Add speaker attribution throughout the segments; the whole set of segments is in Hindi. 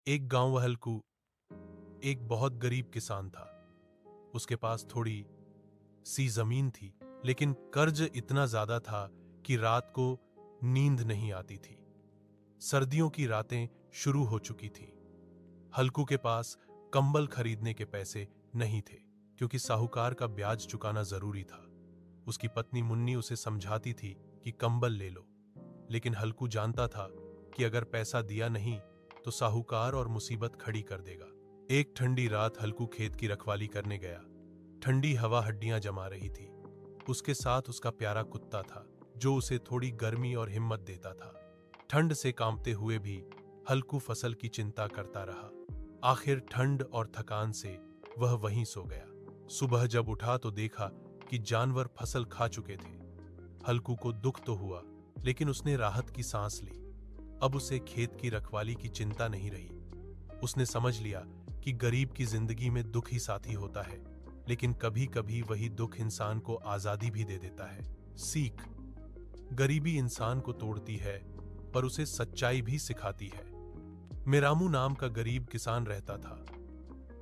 Speaker 1: एक गांव हल्कू एक बहुत गरीब किसान था। उसके पास थोड़ी सी जमीन थी, लेकिन कर्ज इतना ज्यादा था कि रात को नींद नहीं आती थी। सर्दियों की रातें शुरू हो चुकी थीं। हल्कू के पास कंबल खरीदने के पैसे नहीं थे, क्योंकि साहूकार का ब्याज चुकाना जरूरी था। उसकी पत्नी मुन्नी उसे समझाती थी कि कंबल ले लो, लेकिन हल्कू जानता था कि अगर पैसा दिया नहीं तो साहूकार और मुसीबत खड़ी कर देगा। एक ठंडी रात हल्कू खेत की रखवाली करने गया। ठंडी हवा हड्डियां जमा रही थी। उसके साथ उसका प्यारा कुत्ता था, जो उसे थोड़ी गर्मी और हिम्मत देता था। ठंड से कांपते हुए भी हल्कू फसल की चिंता करता रहा। आखिर ठंड और थकान से वह वहीं सो गया। सुबह जब उठा तो देखा कि जानवर फसल खा चुके थे। हल्कू को दुख तो हुआ, लेकिन उसने राहत की सांस ली। अब उसे खेत की रखवाली की चिंता नहीं रही। उसने समझ लिया कि गरीब की जिंदगी में दुख ही साथी होता है, लेकिन कभी कभी वही दुख इंसान को आजादी भी दे देता है। सीख: गरीबी इंसान को तोड़ती है, पर उसे सच्चाई भी सिखाती है। मेरामू नाम का गरीब किसान रहता था।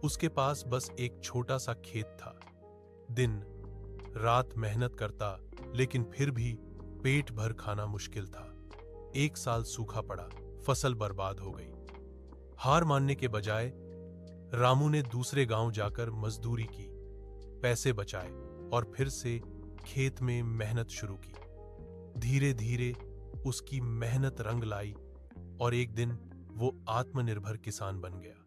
Speaker 1: उसके पास बस एक छोटा सा खेत था। दिन रात मेहनत करता, लेकिन फिर भी पेट भर खाना मुश्किल था। एक साल सूखा पड़ा, फसल बर्बाद हो गई। हार मानने के बजाय रामू ने दूसरे गांव जाकर मजदूरी की, पैसे बचाए और फिर से खेत में मेहनत शुरू की। धीरे धीरे उसकी मेहनत रंग लाई और एक दिन वो आत्मनिर्भर किसान बन गया।